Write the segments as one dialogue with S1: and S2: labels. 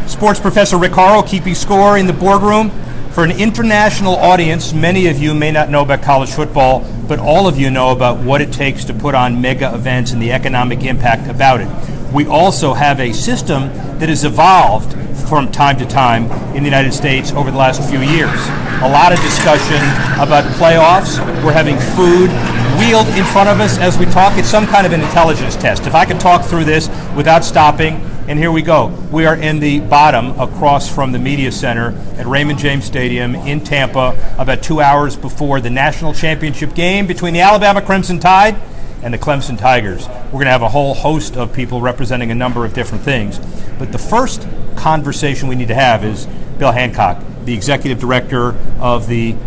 S1: Sports Professor Rick Horrow keeping score in the boardroom. For an international audience, many of you may not know about college football, but all of you know about what it takes to put on mega events and the economic impact about it. We also have a system that has evolved from time to time in the United States over the last few years. A lot of discussion about playoffs. We're having food wheeled in front of us as we talk. It's some kind of an intelligence test. If I could talk through this without stopping, and here we go. We are in the bottom across from the Media Center at Raymond James Stadium in Tampa about 2 hours before the national championship game between the Alabama Crimson Tide and the Clemson Tigers. We're going to have a whole host of people representing a number of different things. But the first conversation we need to have is Bill Hancock, the executive director of the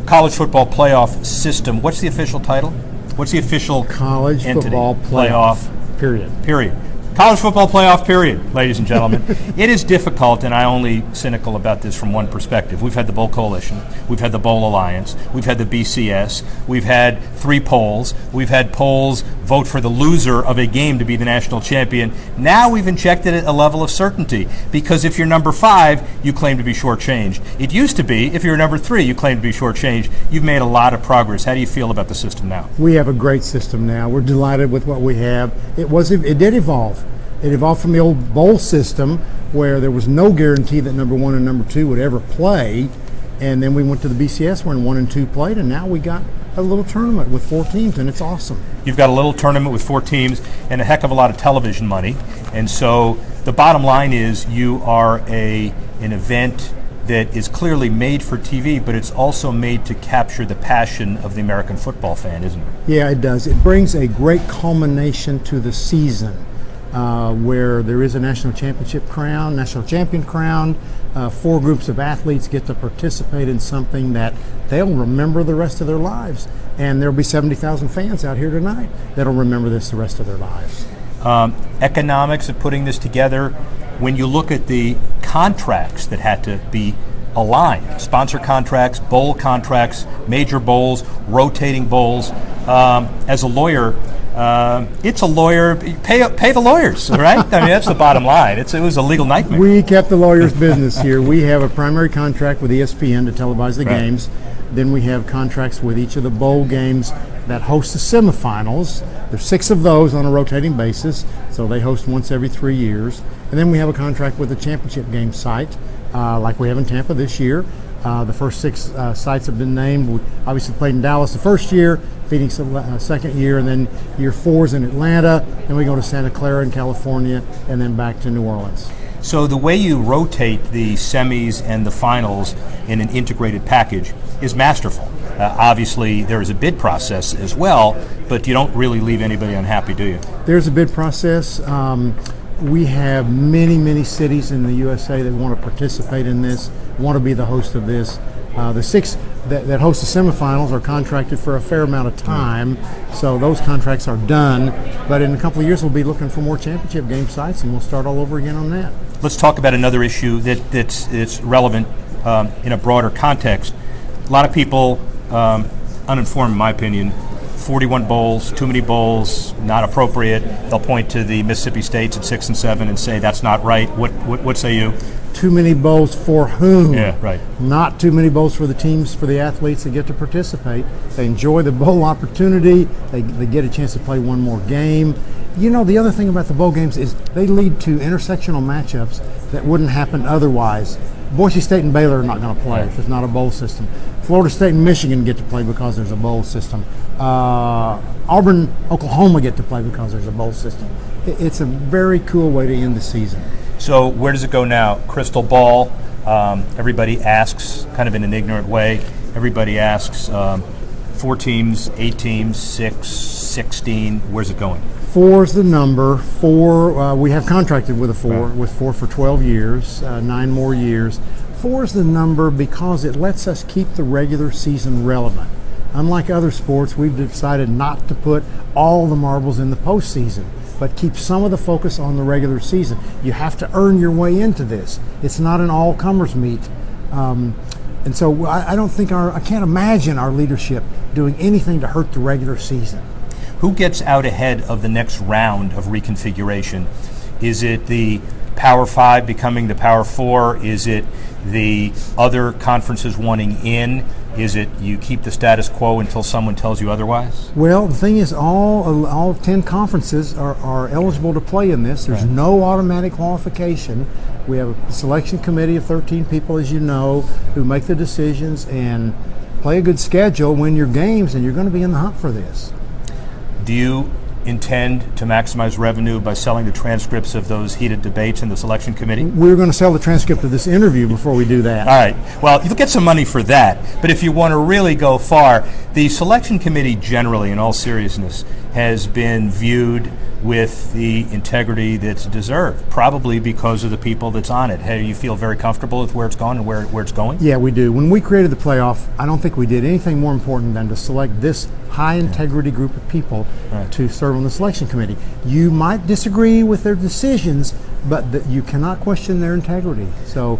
S1: college football playoff system. What's the official title? What's the official
S2: college
S1: entity?
S2: Football playoff period. College football playoff period, ladies and gentlemen.
S1: It is difficult, and I'm only cynical about this from one perspective. We've had the Bowl Coalition, we've had the Bowl Alliance, we've had the BCS, we've had 3 polls, we've had polls vote for the loser of a game to be the national champion. Now we've injected a level of certainty, because if you're number 5, you claim to be shortchanged. It used to be, if you're number 3, you claim to be shortchanged. You've made a lot of progress. How do you feel about the system now?
S2: We have a great system now. We're delighted with what we have. It did evolve. It evolved from the old bowl system where there was no guarantee that number 1 and number 2 would ever play. And then we went to the BCS where 1 and 2 played, and now we got a little tournament with 4 teams, and it's awesome.
S1: You've got a little tournament with 4 teams and a heck of a lot of television money. And so the bottom line is you are an event that is clearly made for TV, but it's also made to capture the passion of the American football fan, isn't it?
S2: Yeah, it does. It brings a great culmination to the season. Where there is a national champion crowned. 4 groups of athletes get to participate in something that they'll remember the rest of their lives. And there'll be 70,000 fans out here tonight that'll remember this the rest of their lives.
S1: Economics of putting this together, when you look at the contracts that had to be aligned, sponsor contracts, bowl contracts, major bowls, rotating bowls, as a lawyer, it's a lawyer. Pay the lawyers, right? I mean, that's the bottom line. It was a legal nightmare.
S2: We kept the lawyers' business here. We have a primary contract with ESPN to televise the games. Then we have contracts with each of the bowl games that host the semifinals. There's 6 of those on a rotating basis, so they host once every 3 years. And then we have a contract with the championship game site, like we have in Tampa this year. The first 6 sites have been named. We obviously played in Dallas the first year, Phoenix the second year, and then year 4 is in Atlanta. Then we go to Santa Clara in California, and then back to New Orleans.
S1: So the way you rotate the semis and the finals in an integrated package is masterful. Obviously, there is a bid process as well, but you don't really leave anybody unhappy, do you?
S2: There's a bid process. We have many cities in the USA that want to participate in this, want to be the host of this. The 6 that host the semifinals are contracted for a fair amount of time, so those contracts are done. But in a couple of years, we'll be looking for more championship game sites, and we'll start all over again on that.
S1: Let's talk about another issue that's relevant in a broader context. A lot of people, uninformed in my opinion, 41 bowls, too many bowls, not appropriate. They'll point to the Mississippi States at 6 and 7 and say that's not right. What say you?
S2: Too many bowls for whom?
S1: Yeah, right.
S2: Not too many bowls for the teams, for the athletes that get to participate. They enjoy the bowl opportunity. They get a chance to play one more game. You know, the other thing about the bowl games is they lead to intersectional matchups that wouldn't happen otherwise. Boise State and Baylor are not going to play if there's not a bowl system. Florida State and Michigan get to play because there's a bowl system. Auburn, Oklahoma get to play because there's a bowl system. It's a very cool way to end the season.
S1: So where does it go now? Crystal ball. Everybody asks, kind of in an ignorant way, everybody asks 4 teams, 8 teams, 6, 16. Where's it going?
S2: 4 is the number. 4. We have contracted with 4 for 12 years, 9 more years. 4 is the number because it lets us keep the regular season relevant. Unlike other sports, we've decided not to put all the marbles in the postseason, but keep some of the focus on the regular season. You have to earn your way into this. It's not an all-comers meet. And so I don't think I can't imagine our leadership doing anything to hurt the regular season.
S1: Who gets out ahead of the next round of reconfiguration? Is it the Power 5 becoming the Power 4? Is it the other conferences wanting in? Is it you keep the status quo until someone tells you otherwise?
S2: Well, the thing is, all 10 conferences are eligible to play in this. There's no automatic qualification. We have a selection committee of 13 people, as you know, who make the decisions and play a good schedule, win your games, and you're going to be in the hunt for this.
S1: Do you intend to maximize revenue by selling the transcripts of those heated debates in the selection committee?
S2: We're going to sell the transcript of this interview before we do that.
S1: All right. Well, you'll get some money for that. But if you want to really go far, the selection committee generally, in all seriousness, has been viewed with the integrity that's deserved, probably because of the people that's on it. Hey, you feel very comfortable with where it's gone and where it's going?
S2: Yeah, we do. When we created the playoff, I don't think we did anything more important than to select this high integrity group of people to serve on the selection committee. You might disagree with their decisions, but you cannot question their integrity. So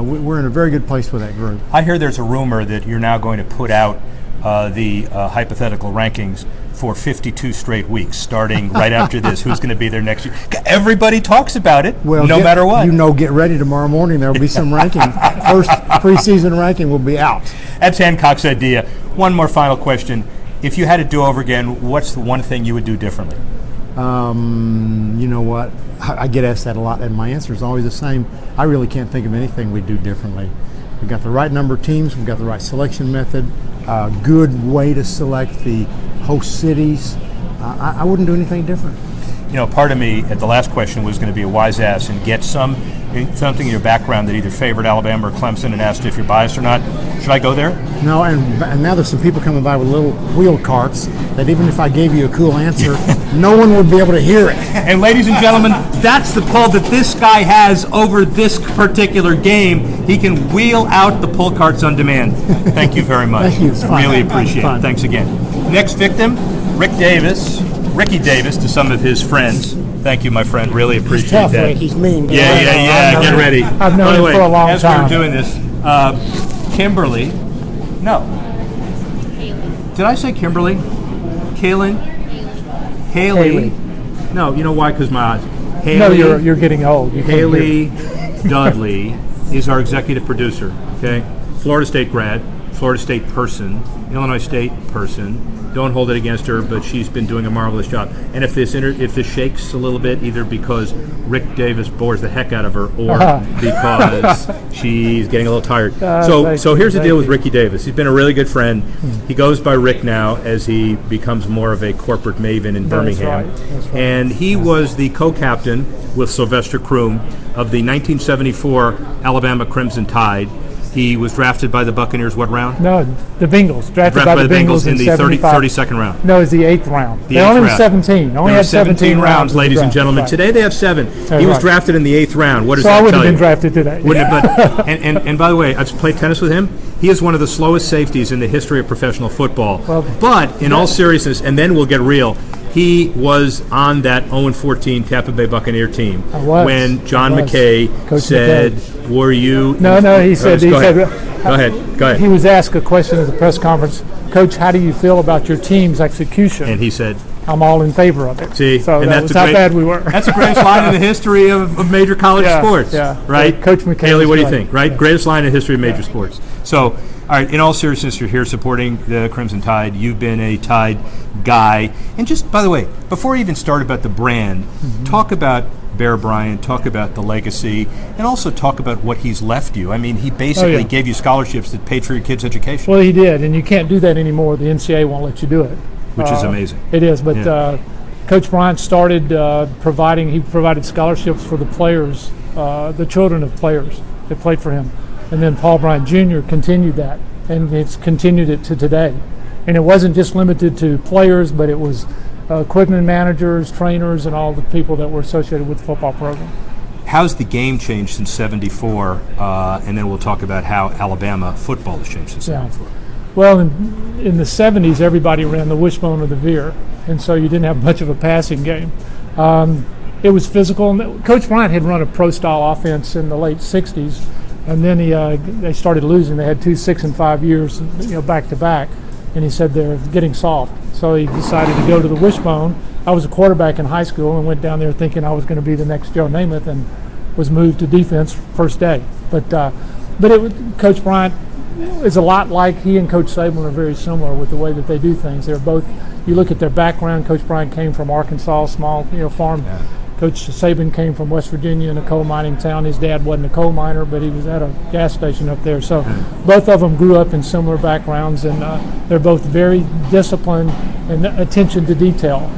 S2: we're in a very good place with that group.
S1: I hear there's a rumor that you're now going to put out the hypothetical rankings for 52 straight weeks, starting right after this. Who's going to be there next year? Everybody talks about it,
S2: well,
S1: no matter what.
S2: Get ready tomorrow morning. There will be some ranking. First preseason ranking will be out.
S1: That's Hancock's idea. One more final question. If you had to do over again, what's the one thing you would do differently?
S2: You know what? I get asked that a lot, and my answer is always the same. I really can't think of anything we'd do differently. We've got the right number of teams. We've got the right selection method. A good way to select the host cities. I wouldn't do anything different.
S1: You know, part of me at the last question was going to be a wise ass and get something in your background that either favored Alabama or Clemson and asked if you're biased or not. Should I go there?
S2: No, and now there's some people coming by with little wheel carts that even if I gave you a cool answer, no one would be able to hear it.
S1: And ladies and gentlemen, that's the pull that this guy has over this particular game. He can wheel out the pull carts on demand. Thank you very much.
S2: Thank you. It's fun.
S1: Really appreciate it. Thanks again. Next victim, Ricky Davis to some of his friends. Thank you, my friend. Really appreciate
S3: He's tough,
S1: that.
S3: Rick. He's mean.
S1: Yeah. Get ready.
S3: I've known him for a long
S1: as
S3: time.
S1: As we're doing this, Kimberly. No. Did I say Kimberly? Kaylin? Haley. No, you know why? Because my eyes. Haley,
S3: No, you're getting old. You can't hear.
S1: Haley Dudley is our executive producer. Okay, Florida State grad, Florida State person, Illinois State person. Don't hold it against her, but she's been doing a marvelous job. And if this shakes a little bit, either because Rick Davis bores the heck out of her, or because she's getting a little tired. So here's the deal with Ricky Davis. He's been a really good friend. He goes by Rick now as he becomes more of a corporate maven in Birmingham.
S3: That's right.
S1: And he was the co-captain with Sylvester Croom of the 1974 Alabama Crimson Tide. He was drafted by the Buccaneers what round?
S3: No, the Bengals. Drafted by the Bengals
S1: in the 32nd round.
S3: No, it was the 8th round.
S1: The
S3: they
S1: eighth
S3: only
S1: round.
S3: were 17. Only
S1: There
S3: had
S1: were 17 rounds, ladies and gentlemen.
S3: Right.
S1: Today they have 7. He was
S3: right.
S1: drafted in the 8th round. What does
S3: So
S1: that
S3: I would
S1: tell
S3: have been
S1: you?
S3: drafted today.
S1: Wouldn't it? But, and by the way, I've played tennis with him. He is one of the slowest safeties in the history of professional football.
S3: Well,
S1: but in all seriousness, and then we'll get real, he was on that 0-14 Tampa Bay Buccaneer team when John McKay
S3: Coach
S1: said,
S3: McKay.
S1: "Were you?"
S3: No, he said.
S1: Go ahead.
S3: He was asked a question at the press conference, Coach, how do you feel about your team's execution?
S1: And he said,
S3: I'm all in favor of it.
S1: See,
S3: so
S1: and
S3: that was how bad we were.
S1: That's the greatest line in the history of major college sports.
S3: Yeah.
S1: Right?
S3: Coach McKay.
S1: Haley, what do you think? Right? Greatest line in the history of major sports. So, all right, in all seriousness, you're here supporting the Crimson Tide. You've been a Tide guy. And just, by the way, before you even start about the brand, talk about Bear Bryant, talk about the legacy, and also talk about what he's left you. I mean, he basically gave you scholarships that paid for your kids' education.
S3: Well, he did, and you can't do that anymore. The NCAA won't let you do it.
S1: Which is amazing.
S3: It is, but Coach Bryant started provided scholarships for the players, the children of players that played for him. And then Paul Bryant Jr. continued that, and it's continued it to today. And it wasn't just limited to players, but it was equipment managers, trainers, and all the people that were associated with the football program.
S1: How's the game changed since '74? And then we'll talk about how Alabama football has changed since '74.
S3: Well, in the 70s, everybody ran the wishbone or the veer, and so you didn't have much of a passing game. It was physical. And Coach Bryant had run a pro-style offense in the late 60s, and then they started losing. They had 2 6 and 5 years, back to back, and he said they're getting soft. So he decided to go to the wishbone. I was a quarterback in high school and went down there thinking I was going to be the next Joe Namath, and was moved to defense first day. But Coach Bryant is a lot like he and Coach Saban are very similar with the way that they do things. They're both. You look at their background. Coach Bryant came from Arkansas, small farm. Yeah. Coach Saban came from West Virginia in a coal mining town. His dad wasn't a coal miner, but he was at a gas station up there. So both of them grew up in similar backgrounds, and they're both very disciplined and attention to detail.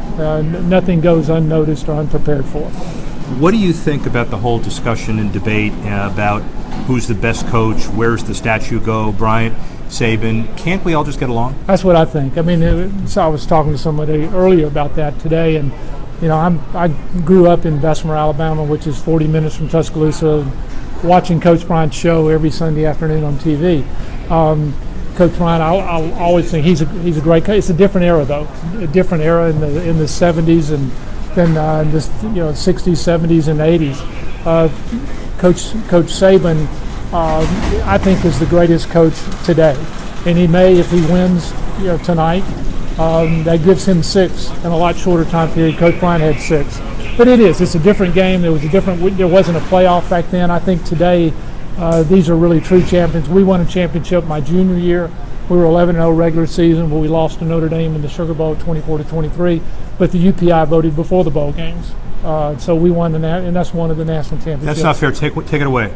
S3: Nothing goes unnoticed or unprepared for.
S1: What do you think about the whole discussion and debate about who's the best coach, where's the statue go, Bryant, Saban? Can't we all just get along?
S3: That's what I think. I mean, so I was talking to somebody earlier about that today, and I grew up in Bessemer, Alabama, which is 40 minutes from Tuscaloosa, watching Coach Bryant's show every Sunday afternoon on TV. Coach Bryant, I'll always think he's a great coach. It's a different era, though, a different era in the 70s and then in the 60s, 70s, and 80s. Coach Saban, I think, is the greatest coach today, and he may, if he wins, tonight. That gives him 6 in a lot shorter time period. Coach Bryant had 6, but it's a different game. There wasn't a playoff back then. I think today these are really true champions. We won a championship my junior year. We were 11-0 regular season, but we lost to Notre Dame in the Sugar Bowl 24-23. But the UPI voted before the bowl games, so we won and that's one of the national championships.
S1: That's not fair. Take it away.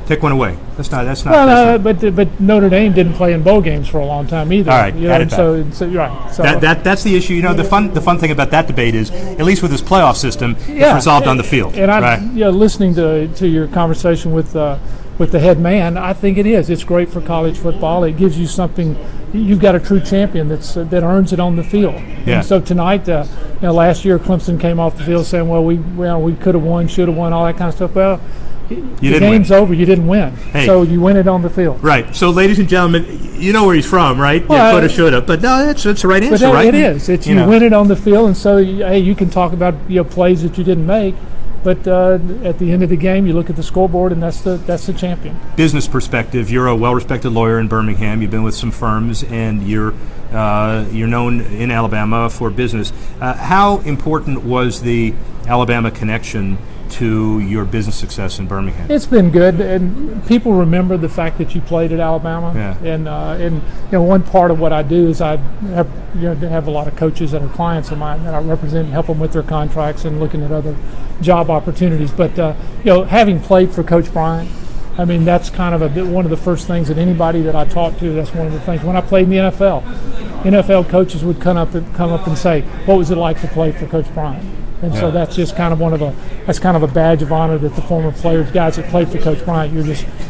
S1: Take one away. That's not.
S3: Well, but Notre Dame didn't play in bowl games for a long time either.
S1: All right,
S3: so right. So
S1: that's the issue. The fun thing about that debate is, at least with this playoff system, it's resolved on the field.
S3: And I'm listening to your conversation with the head man. I think it is. It's great for college football. It gives you something. You've got a true champion that earns it on the field. Yeah. And so tonight, last year Clemson came off the field saying, "Well, we could have won, should have won, all that kind of stuff." Well. The game's over. You didn't win, so you win it on the field.
S1: Right. So, ladies and gentlemen, you know where he's from, right? Well, coulda, shoulda, but no, that's the right answer, right?
S3: It is. You win it on the field, and so you can talk about plays that you didn't make, but at the end of the game, you look at the scoreboard, and that's the champion.
S1: Business perspective, you're a well-respected lawyer in Birmingham. You've been with some firms, and you're known in Alabama for business. How important was the Alabama connection to your business success in Birmingham?
S3: It's been good, and people remember the fact that you played at Alabama. Yeah. And one part of what I do is I have a lot of coaches that are clients of mine that I represent and help them with their contracts and looking at other job opportunities. But having played for Coach Bryant, I mean, that's kind of one of the first things that anybody that I talk to. That's one of the things. When I played in the NFL coaches would come up and say, "What was it like to play for Coach Bryant?" And so that's just kind of a badge of honor that the former players, guys that played for Coach Bryant,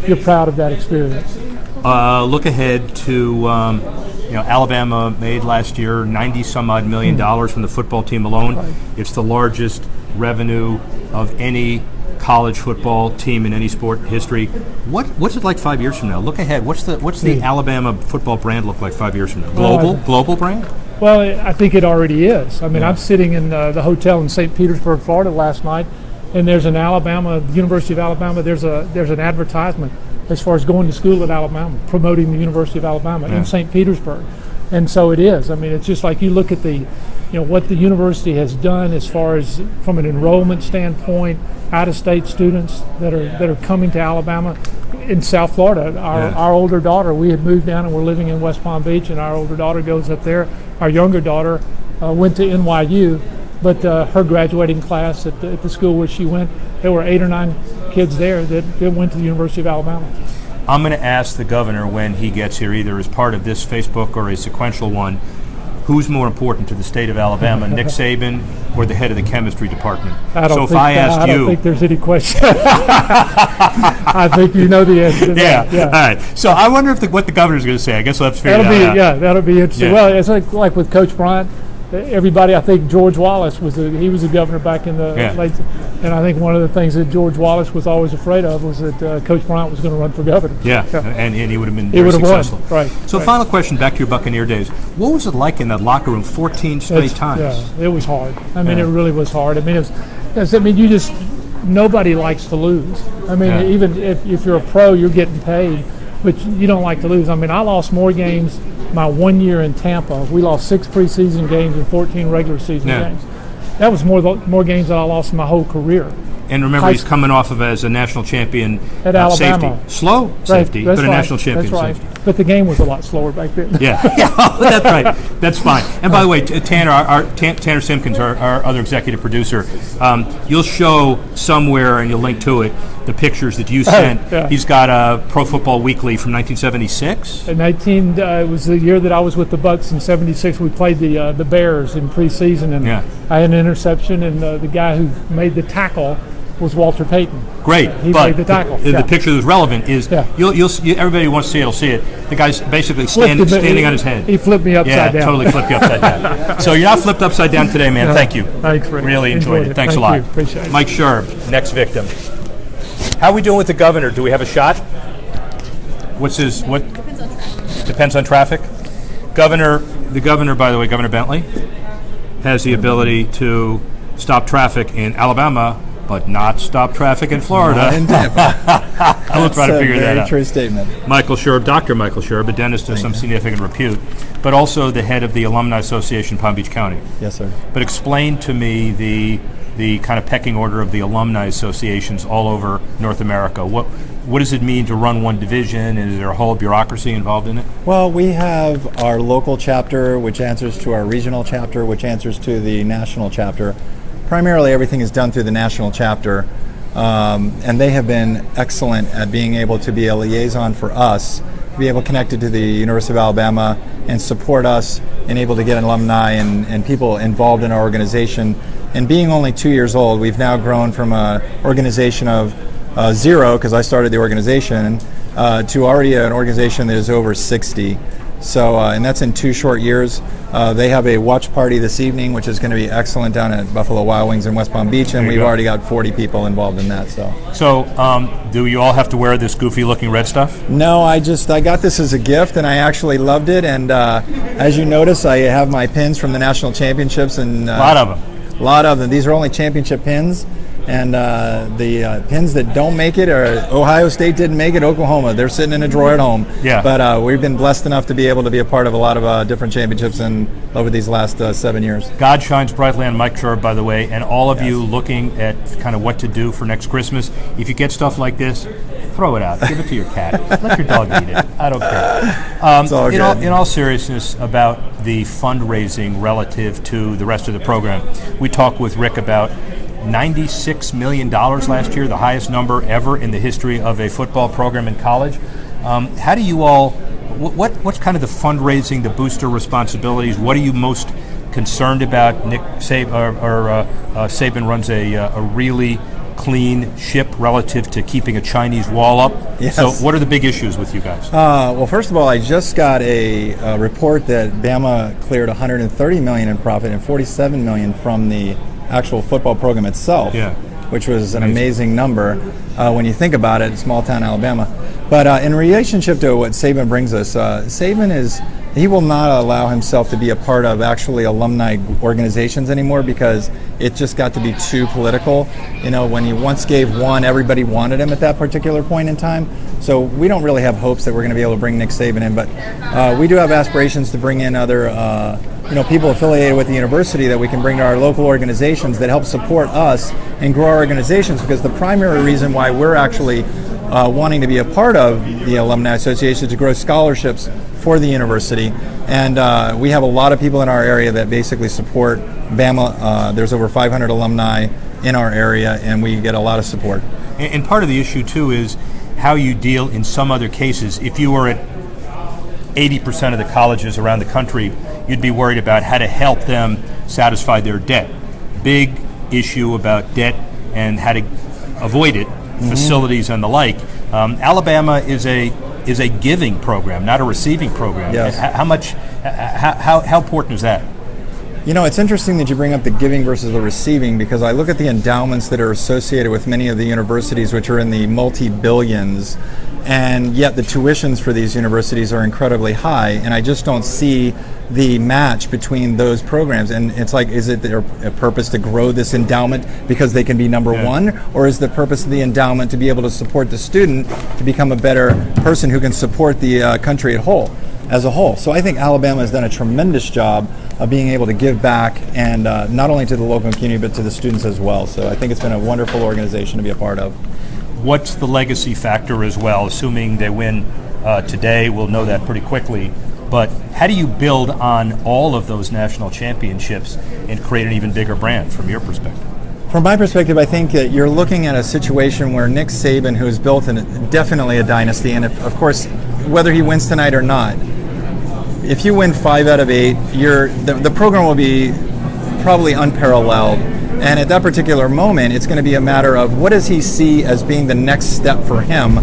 S3: you're proud of that experience.
S1: Look ahead to Alabama made last year $90-some-odd million from the football team alone. Right. It's the largest revenue of any college football team in any sport history. What's it like 5 years from now? Look ahead. What's the Alabama football brand look like 5 years from now? Global brand?
S3: Well, I think it already is. I mean, I'm sitting in the hotel in St. Petersburg, Florida last night, and there's an University of Alabama, there's an advertisement as far as going to school at Alabama, promoting the University of Alabama in St. Petersburg. And so it is. I mean, it's just like you look at what the university has done as far as from an enrollment standpoint, out-of-state students that are coming to Alabama. In South Florida, our older daughter, we had moved down and we're living in West Palm Beach, and our older daughter goes up there. Our younger daughter went to NYU, but her graduating class at the school where she went, there were 8 or 9 kids there that went to the University of Alabama.
S1: I'm going to ask the governor when he gets here, either as part of this Facebook or a sequential one, who's more important to the state of Alabama, Nick Saban or the head of the chemistry department? I don't
S3: think there's any question. I think you know the answer to that.
S1: Yeah. All right. So I wonder what the governor's going to say. I guess we'll have to figure that out.
S3: Yeah, that'll be interesting. Yeah. Well, it's like with Coach Bryant. Everybody, I think George Wallace was a governor back in the late, and I think one of the things that George Wallace was always afraid of was that Coach Bryant was going to run for governor.
S1: Yeah. And he would have been very successful.
S3: Won. Right.
S1: So final question, back to your Buccaneer days. What was it like in that locker room 14 straight times?
S3: Yeah, it was hard. I mean, it really was hard. I mean, nobody likes to lose. I mean, even if you're a pro, you're getting paid, but you don't like to lose. I mean, I lost more games my 1 year in Tampa. We lost 6 preseason games and 14 regular season games. That was more games than I lost in my whole career.
S1: And remember, he's coming off of as a national champion
S3: at Alabama.
S1: Safety. Slow safety, but a national champion safety.
S3: But the game was a lot slower back then.
S1: Yeah, that's right. That's fine. And by the way, Tanner, Tanner Simpkins, our other executive producer, you'll show somewhere, and you'll link to it, the pictures that you sent.
S3: Yeah.
S1: He's got a Pro Football Weekly from 1976.
S3: It was the year that I was with the Bucks in '76. We played the Bears in preseason, and I had an interception, and the guy who made the tackle was Walter Payton.
S1: Great,
S3: he made the tackle.
S1: The picture that's relevant is everybody who wants to see it will see it. The guy's basically standing on his head.
S3: He flipped me upside down.
S1: Yeah, totally flipped you upside down. So you're not flipped upside down today, man. Thank you.
S3: Thanks, Rick.
S1: Really enjoyed it. Thanks a lot.
S3: Appreciate it.
S1: Mike Scherb, next victim. How are we doing with the governor? Do we have a shot? Depends on traffic. The governor, by the way, Governor Bentley, has the ability to stop traffic in Alabama, but not stop traffic in Florida.
S4: Not in Tampa.
S1: I will try to figure that out.
S4: True statement.
S1: Michael Scherb, Dr. Michael Scherb, a dentist of some significant repute, but also the head of the Alumni Association, Palm Beach County.
S4: Yes, sir.
S1: But explain to me the kind of pecking order of the alumni associations all over North America. What does it mean to run one division, and is there a whole bureaucracy involved in it?
S4: Well, we have our local chapter, which answers to our regional chapter, which answers to the national chapter. Primarily, everything is done through the national chapter, and they have been excellent at being able to be a liaison for us, be able to connect it to the University of Alabama and support us and able to get alumni and people involved in our organization. And being only 2 years old, we've now grown from an organization of 0, because I started the organization, to already an organization that is over 60. So, and that's in 2 short years. They have a watch party this evening, which is going to be excellent down at Buffalo Wild Wings in West Palm Beach, and we've already got 40 people involved in that.
S1: So, do you all have to wear this goofy-looking red stuff?
S4: No, I got this as a gift, and I actually loved it. And as you notice, I have my pins from the national championships, and
S1: a lot of them.
S4: A lot of them. These are only championship pins. And the pins that don't make it, or Ohio State didn't make it, Oklahoma, they're sitting in a drawer at home.
S1: Yeah.
S4: But we've been blessed enough to be able to be a part of a lot of different championships over these last 7 years.
S1: God shines brightly on Mike Scherb, by the way, and all of you looking at kind of what to do for next Christmas. If you get stuff like this, throw it out. Give it to your cat. Let your dog eat it. I don't care.
S4: It's all good.
S1: In all seriousness about the fundraising relative to the rest of the program, we talked with Rick about $96 million last year, the highest number ever in the history of a football program in college. How do you all, what's kind of the fundraising, the booster responsibilities? What are you most concerned about? Nick Saban runs a really clean ship relative to keeping a Chinese wall up.
S4: Yes.
S1: So what are the big issues with you guys?
S4: Well, first of all, I just got a report that Bama cleared $130 million in profit and $47 million from the actual football program itself, which was an amazing number when you think about it, small town Alabama. But in relationship to what Saban brings us, he will not allow himself to be a part of actually alumni organizations anymore, because it just got to be too political. You know, when he once gave one, everybody wanted him at that particular point in time. So we don't really have hopes that we're going to be able to bring Nick Saban in, but we do have aspirations to bring in other people affiliated with the university that we can bring to our local organizations that help support us and grow our organizations, because the primary reason why we're actually wanting to be a part of the Alumni Association is to grow scholarships for the university. And we have a lot of people in our area that basically support Bama. There's over 500 alumni in our area, and we get a lot of support.
S1: And part of the issue, too, is how you deal in some other cases. If you were at 80% of the colleges around the country, you'd be worried about how to help them satisfy their debt. Big issue about debt and how to avoid it, facilities and the like. Alabama is a giving program, not a receiving program.
S4: Yes.
S1: How important is that?
S4: You know, it's interesting that you bring up the giving versus the receiving, because I look at the endowments that are associated with many of the universities, which are in the multi-billions, and yet the tuitions for these universities are incredibly high, and I just don't see the match between those programs. And it's like, is it their purpose to grow this endowment because they can be number one, or is the purpose of the endowment to be able to support the student to become a better person who can support the country at whole? as a whole. So I think Alabama has done a tremendous job of being able to give back, and not only to the local community but to the students as well. So I think it's been a wonderful organization to be a part of.
S1: What's the legacy factor as well? Assuming they win today, we'll know that pretty quickly. But how do you build on all of those national championships and create an even bigger brand from your perspective?
S4: From my perspective, I think that you're looking at a situation where Nick Saban, who has built definitely a dynasty, and of course, whether he wins tonight or not, if you win 5 out of 8, the program will be probably unparalleled. And at that particular moment, it's going to be a matter of what does he see as being the next step for him.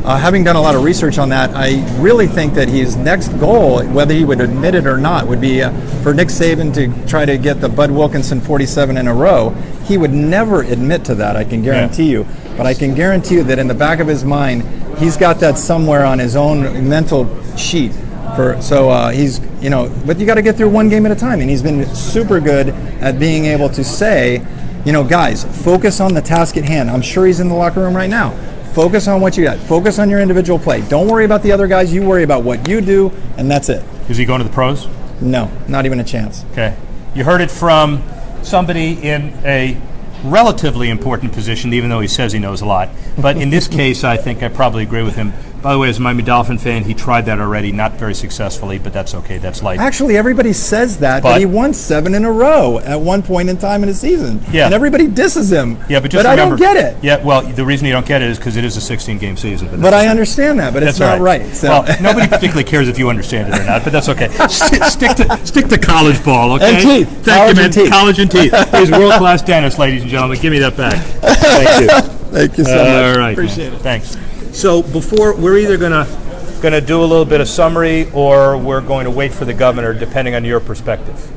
S4: Having done a lot of research on that, I really think that his next goal, whether he would admit it or not, would be for Nick Saban to try to get the Bud Wilkinson 47 in a row. He would never admit to that, I can guarantee you. But I can guarantee you that in the back of his mind, he's got that somewhere on his own mental sheet. He's, but you got to get through one game at a time. And he's been super good at being able to say, guys, focus on the task at hand. I'm sure he's in the locker room right now. Focus on what you got. Focus on your individual play. Don't worry about the other guys. You worry about what you do, and that's it.
S1: Is he going to the pros?
S4: No, not even a chance.
S1: Okay. You heard it from somebody in a relatively important position, even though he says he knows a lot. But in this case, I think I probably agree with him. By the way, as a Miami Dolphin fan, he tried that already, not very successfully, but that's okay. That's life.
S4: Actually, everybody says that, but he won 7 in a row at one point in time in his season.
S1: Yeah.
S4: And everybody disses him.
S1: Yeah, but remember,
S4: I don't get it.
S1: Yeah, well, the reason you don't get it is because it is a 16-game season.
S4: But I understand that, but it's not right. So.
S1: Well, nobody particularly cares if you understand it or not, but that's okay. Stick to college ball, okay?
S4: And teeth.
S1: Thank you, man. College and teeth. He's world-class dentist, ladies and gentlemen. Give me that back. Thank you.
S4: Thank you so much.
S1: All right.
S4: Appreciate it.
S1: Thanks. So before, we're either going to do a little bit of summary, or we're going to wait for the governor, depending on your perspective.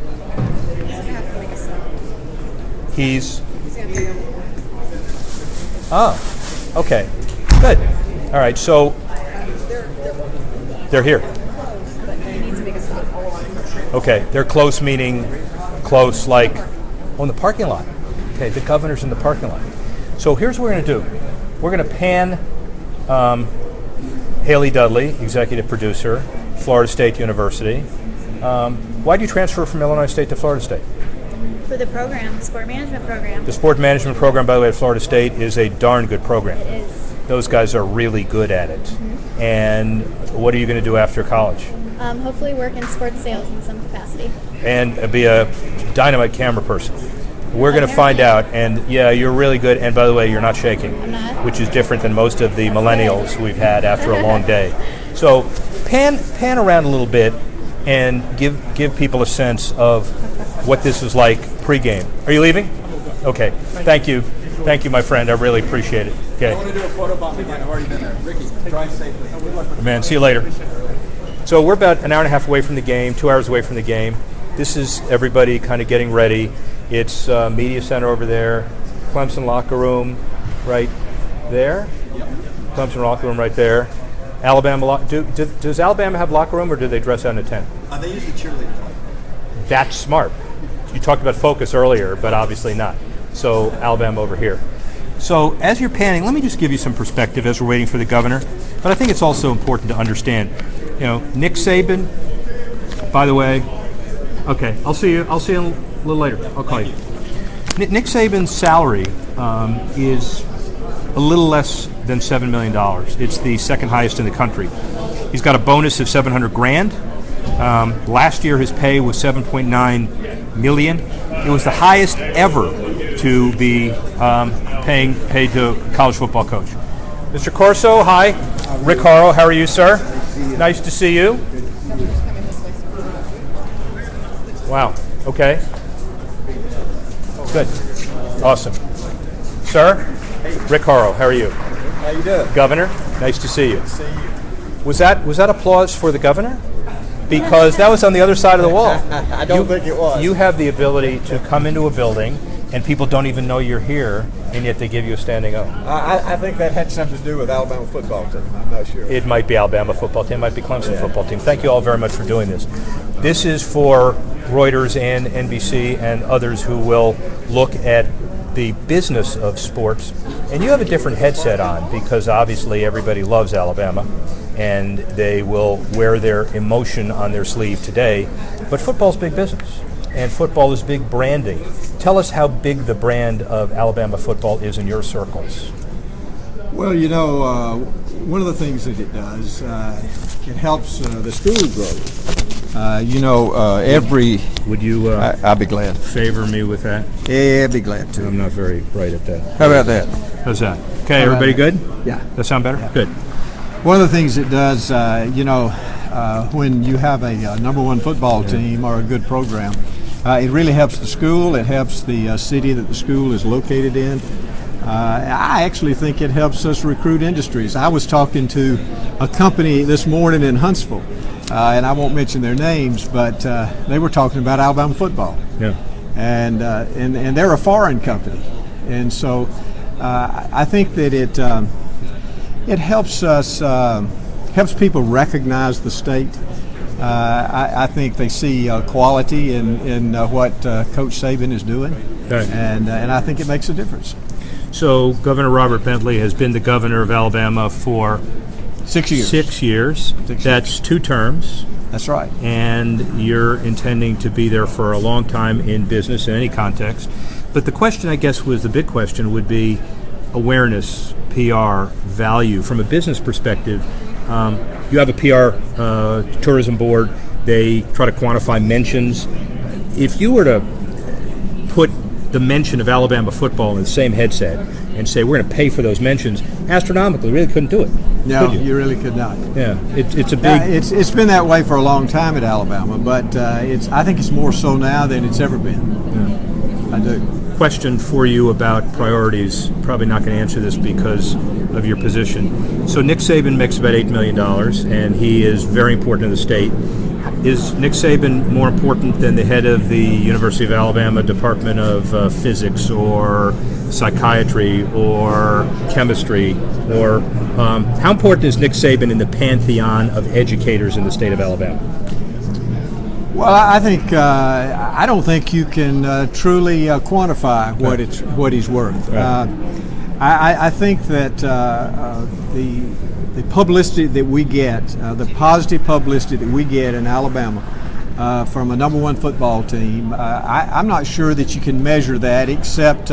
S1: He's. Oh, okay, good. All right, so they're here. Okay, they're close, meaning close, like in the parking lot. Okay, the governor's in the parking lot. So here's what we're going to do. We're going to pan. Haley Dudley, executive producer, Florida State University. Why did you transfer from Illinois State to Florida State?
S5: For the program, the sport management program. The
S1: sport management program, by the way, at Florida State is a darn good program.
S5: It is.
S1: Those guys are really good at it. Mm-hmm. And what are you going to do after college?
S5: Hopefully work in sports sales in some capacity.
S1: And be a dynamite camera person. We're going to find out, and yeah, you're really good. And by the way, you're not shaking,
S5: I'm not.
S1: Which is different than most of the millennials we've had after a long day. So pan around a little bit and give people a sense of what this is like pregame. Are you leaving? Okay. Thank you, my friend. I really appreciate it. Okay.
S4: I want to do a photo bomb again. I've already been there. Ricky, drive safely.
S1: Man, see you later. So we're about an hour and a half away from the game, 2 hours away from the game. This is everybody kind of getting ready. It's media center over there, Clemson locker room right there. Yep. Clemson locker room right there. Alabama. Does Alabama have locker room, or do they dress out in a tent?
S4: They use the cheerleaders.
S1: That's smart. You talked about focus earlier, but obviously not. So Alabama over here. So as you're panning, let me just give you some perspective as we're waiting for the governor. But I think it's also important to understand. Nick Saban. By the way, okay, I'll see you. I'll see you a little later. I'll call you. Nick Saban's salary is a little less than $7 million. It's the second highest in the country. He's got a bonus of $700,000. Last year, his pay was $7.9 million. It was the highest ever to be paid to a college football coach. Mr. Corso, hi. Rick Horrow, how are you, sir? Nice to see you. Wow. Okay. Good. Awesome. Sir, Rick Horrow, how are you?
S6: How you doing?
S1: Governor, nice to see you.
S6: See you.
S1: Was that applause for the governor? Because that was on the other side of the wall.
S6: I don't think it was.
S1: You have the ability to come into a building and people don't even know you're here, and yet they give you a standing O.
S6: I think that had something to do with Alabama football team. I'm not sure.
S1: It might be Alabama football team, it might be Clemson football team. Thank you all very much for doing this. This is for Reuters and NBC and others who will look at the business of sports And you have a different headset on because obviously everybody loves Alabama and they will wear their emotion on their sleeve today. But football's big business and football is big branding. Tell us how big the brand of Alabama football is in your circles.
S6: Well, one of the things that it does, it helps the school grow. Every...
S1: Would you
S6: I'll be glad.
S1: favor me with that?
S6: Yeah, I'd be glad to.
S1: I'm not very bright at that.
S6: How about that?
S1: How's that? Okay, everybody good?
S6: Yeah.
S1: That sound better?
S6: Yeah.
S1: Good.
S6: One of the things it does, when you have a number one football team or a good program, it really helps the school. It helps the city that the school is located in. I actually think it helps us recruit industries. I was talking to a company this morning in Huntsville, and I won't mention their names, but they were talking about Alabama football.
S1: Yeah.
S6: And they're a foreign company, and so I think that it helps us helps people recognize the state. I think they see quality in what Coach Saban is doing,
S1: Okay.
S6: and I think it makes a difference.
S1: So Governor Robert Bentley has been the governor of Alabama for
S6: 6 years.
S1: 6 years.
S6: 6 years.
S1: That's 2 terms.
S6: That's right.
S1: And you're intending to be there for a long time in business in any context. But the question, I guess, the big question would be awareness, PR, value. From a business perspective, you have a PR tourism board. They try to quantify mentions. If you were to put the mention of Alabama football in the same headset and say we're going to pay for those mentions astronomically, really couldn't do it.
S6: No,
S1: could
S6: you really could not.
S1: Yeah, it's a big.
S6: It's been that way for a long time at Alabama, but I think it's more so now than it's ever been.
S1: Yeah.
S6: I do.
S1: Question for you about priorities. Probably not going to answer this because of your position. So Nick Saban makes about $8 million, and he is very important to the state. Is Nick Saban more important than the head of the University of Alabama Department of Physics or psychiatry or chemistry? Or how important is Nick Saban in the pantheon of educators in the state of Alabama?
S6: Well, I think I don't think you can truly quantify what he's worth.
S1: Right.
S6: I think that the publicity that we get, the positive publicity that we get in Alabama from a number one football team, I'm not sure that you can measure that except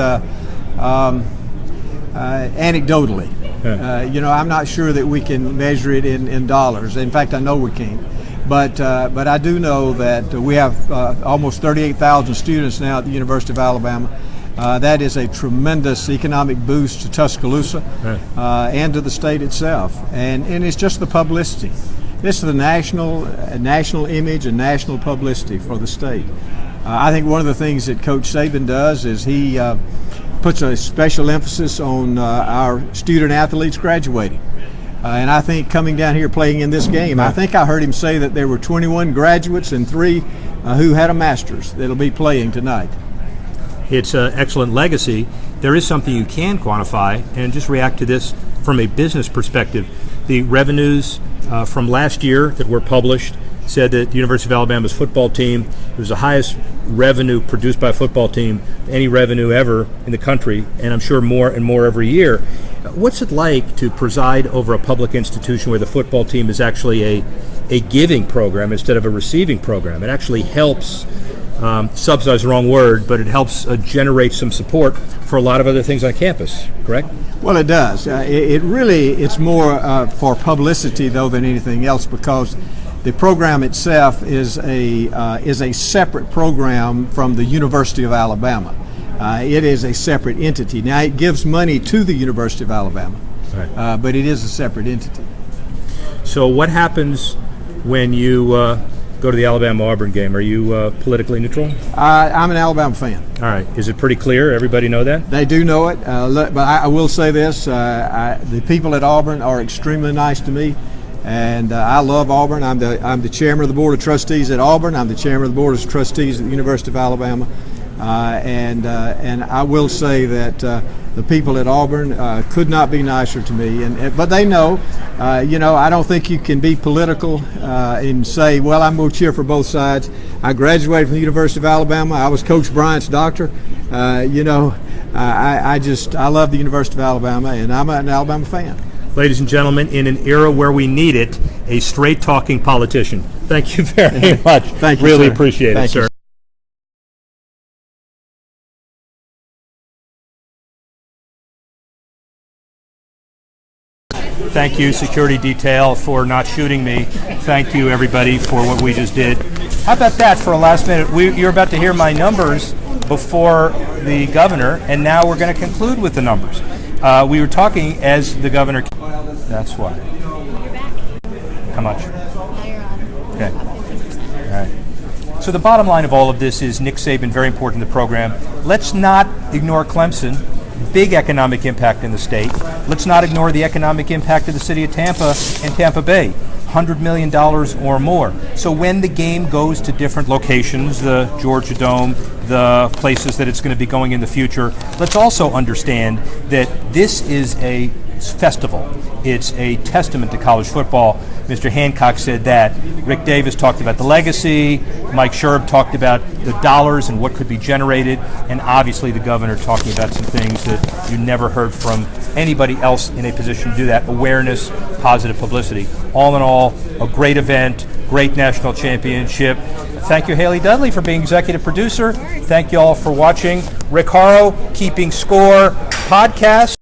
S6: anecdotally.
S1: Yeah.
S6: I'm not sure that we can measure it in dollars. In fact, I know we can't. But I do know that we have almost 38,000 students now at the University of Alabama. That is a tremendous economic boost to Tuscaloosa and to the state itself. And it's just the publicity. It's the national image and national publicity for the state. I think one of the things that Coach Saban does is he puts a special emphasis on our student athletes graduating. And I think coming down here playing in this game, I think I heard him say that there were 21 graduates and 3 who had a master's that'll be playing tonight.
S1: It's an excellent legacy. There is something you can quantify, and just react to this from a business perspective. The revenues from last year that were published said that the University of Alabama's football team was the highest revenue produced by a football team, any revenue ever in the country, and I'm sure more and more every year. What's it like to preside over a public institution where the football team is actually a giving program instead of a receiving program? It actually helps, subsidize the wrong word, but it helps generate some support for a lot of other things on campus, correct?
S6: Well, it does. It's more for publicity, though, than anything else, because the program itself is a separate program from the University of Alabama. It is a separate entity. Now, it gives money to the University of Alabama,
S1: Right.
S6: but it is a separate entity.
S1: So what happens when you go to the Alabama-Auburn game? Are you politically neutral?
S6: I'm an Alabama fan.
S1: All right. Is it pretty clear? Everybody know that?
S6: They do know it, but I will say this. The people at Auburn are extremely nice to me, and I love Auburn. I'm the chairman of the Board of Trustees at Auburn. I'm the chairman of the Board of Trustees at the University of Alabama. And I will say that the people at Auburn could not be nicer to me. But they know, I don't think you can be political and say, well, I'm going to cheer for both sides. I graduated from the University of Alabama. I was Coach Bryant's doctor. I love the University of Alabama, and I'm an Alabama fan.
S1: Ladies and gentlemen, in an era where we need it, a straight-talking politician. Thank you very much.
S6: Thank you,
S1: really
S6: sir.
S1: appreciate
S6: Thank
S1: it,
S6: you,
S1: sir. Thank you, security detail, for not shooting me. Thank you, everybody, for what we just did. How about that for a last minute? You're about to hear my numbers before the governor, and now we're going to conclude with the numbers. We were talking as the governor. That's why.
S5: You're back.
S1: How much?
S5: Now you're on.
S1: Okay.
S5: About 50%.
S1: All right. So the bottom line of all of this is Nick Saban, very important to the program. Let's not ignore Clemson. Big economic impact in the state. Let's not ignore the economic impact of the city of Tampa and Tampa Bay. $100 million or more. So when the game goes to different locations, the Georgia Dome, the places that it's going to be going in the future, let's also understand that this is a festival. It's a testament to college football. Mr. Hancock said that. Rick Davis talked about the legacy. Mike Sherb talked about the dollars and what could be generated. And obviously the governor talking about some things that you never heard from anybody else in a position to do that. Awareness, positive publicity. All in all, a great event, great national championship. Thank you, Haley Dudley, for being executive producer. Thank you all for watching. Rick Horrow, Keeping Score podcast.